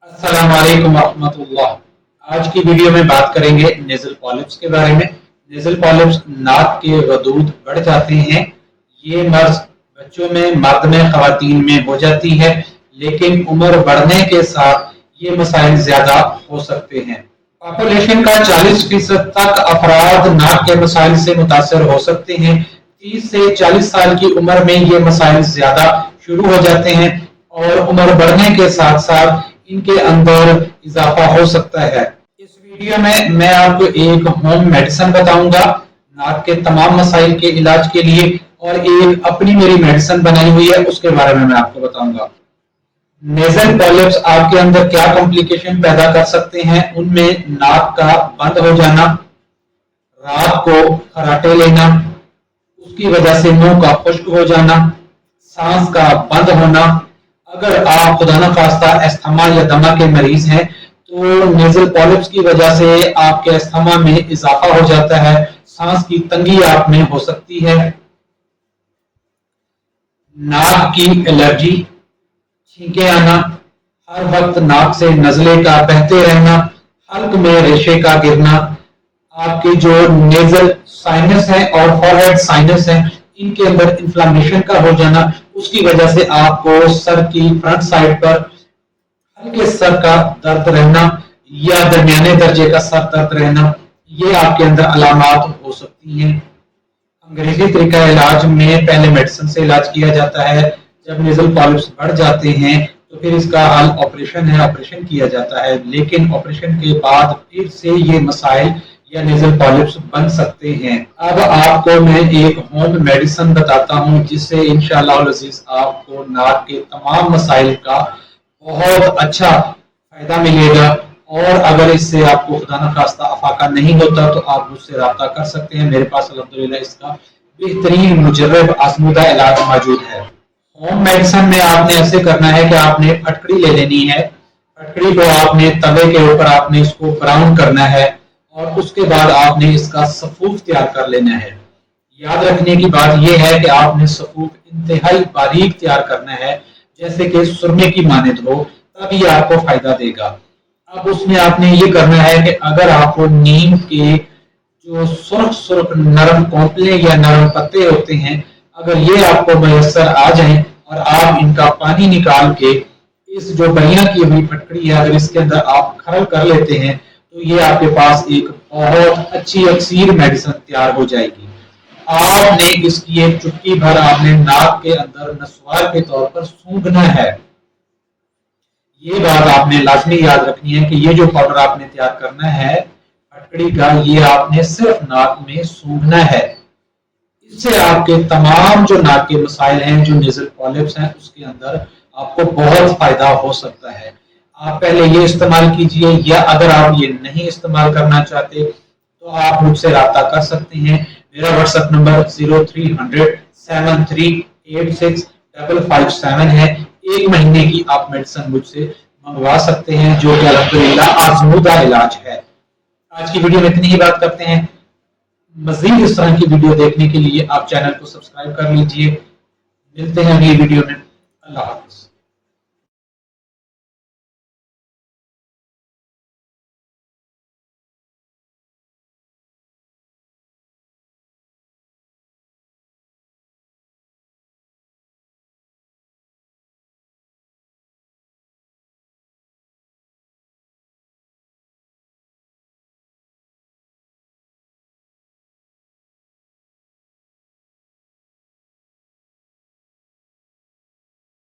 अस्सलाम वालेकुम रहमतुल्लाह। आज की वीडियो में बात करेंगे नेजल पॉलिप्स के बारे में। नेजल पॉलिप्स नाक के गदूद बढ़ जाते हैं। ये मर्ज बच्चों में, मर्द में, खवातीन में हो जाती है, लेकिन उम्र बढ़ने के साथ ये मसाइल ज्यादा हो सकते हैं। पॉपुलेशन का 40% तक अफराद नाक के मसाइल से मुतासर हो सकते हैं। 30 से 40 साल की उम्र में ये मसाइल ज्यादा शुरू हो जाते हैं और उम्र बढ़ने के साथ साथ इनके अंदर इजाफा हो सकता है। इस वीडियो में मैं आपको एक होम मेडिसिन बताऊंगा नाक के तमाम मसाइल के इलाज के लिए, और एक अपनी मेरी मेडिसिन बनाई हुई है उसके बारे में मैं आपको बताऊंगा। नेजल पॉलिप्स आपके अंदर क्या कॉम्प्लिकेशन पैदा कर सकते हैं, उनमें नाक का बंद हो जाना, रात को खराटे लेना, उसकी वजह से मुंह का खुश्क हो जाना, सांस का बंद होना। अगर आप खुदा न खास्ता अस्थमा या दमा के मरीज हैं तो नेजल पॉलिप्स की वजह से आपके अस्थमा में इजाफा हो जाता है, सांस की तंगी आप में हो सकती है। नाक की एलर्जी, छींके आना, हर वक्त नाक से नजले का बहते रहना, हल्क में रेशे का गिरना, आपके जो नेजल साइनस है और फॉरहेड साइनस है इनके अंदर इन्फ्लामेशन का हो जाना, उसकी वजह से आपको सर की फ्रंट साइड पर हल्के सर का दर्द रहना या दरमियाने दर्जे का सर दर्द रहना, ये आपके अंदर अलामात हो सकती हैं। अंग्रेजी तरीका इलाज में पहले मेडिसिन से इलाज किया जाता है। जब नेजल पॉलिप्स बढ़ जाते हैं तो फिर इसका हल ऑपरेशन है, ऑपरेशन किया जाता है, लेकिन ऑपरेशन के बाद फिर से ये मसाइल या नेजल पॉलिप्स बन सकते हैं। अब आपको मैं एक होम मेडिसिन बताता हूं जिससे इंशाअल्लाह अज़ीज़ आपको नाक के तमाम मसाइल का बहुत अच्छा फायदा मिलेगा। और अगर इससे आपको खुदा न खास्ता अफाका नहीं होता तो आप मुझसे रब्ता कर सकते हैं। मेरे पास अल्हम्दुलिल्लाह इसका बेहतरीन मुजर्रब आजमूदा इलाज मौजूद है। होम मेडिसिन में आपने ऐसे करना है कि आपने फटकड़ी ले लेनी है। फटकड़ी को आपने तवे के ऊपर आपने इसको ब्राउन करना है और उसके बाद आपने इसका सफूफ तैयार कर लेना है। याद रखने की बात यह है कि आपने सफूफ इंतहाई बारीक तैयार करना है, जैसे कि सुरमे की मानद हो, तभी आपको फायदा देगा। अब उसमें आपने ये करना है कि अगर आपको नीम के जो सुर्ख सुर्ख नरम कोंपले या नरम पत्ते होते हैं, अगर ये आपको मैसर आ जाए और आप इनका पानी निकाल के इस जो बनिया की हुई फटकड़ी है अगर इसके अंदर आप खरल कर लेते हैं तो ये आपके पास एक बहुत अच्छी अक्सीर मेडिसिन तैयार हो जाएगी। आपने इसकी एक चुटकी भर आपने नाक के अंदर नस्वार के तौर पर सूंघना है। ये बात आपने लाजमी याद रखनी है कि ये जो पाउडर आपने तैयार करना है फटकड़ी का, ये आपने सिर्फ नाक में सूंघना है। इससे आपके तमाम जो नाक के मसाइल हैं, जो नेजल पॉलिप्स हैं, उसके अंदर आपको बहुत फायदा हो सकता है। आप पहले ये इस्तेमाल कीजिए, या अगर आप ये नहीं इस्तेमाल करना चाहते तो आप मुझसे रब्ता कर सकते हैं। मेरा व्हाट्सएप नंबर 0300738657 है। एक महीने की आप मेडिसिन मुझसे मंगवा सकते हैं, जो कि अल्हम्दुलिल्लाह आजमूदा इलाज है। आज की वीडियो में इतनी ही बात करते हैं। मजीद इस तरह की वीडियो देखने के लिए आप चैनल को सब्सक्राइब कर लीजिए। मिलते हैं अगली वीडियो में। अल्लाह हाफ़िज़।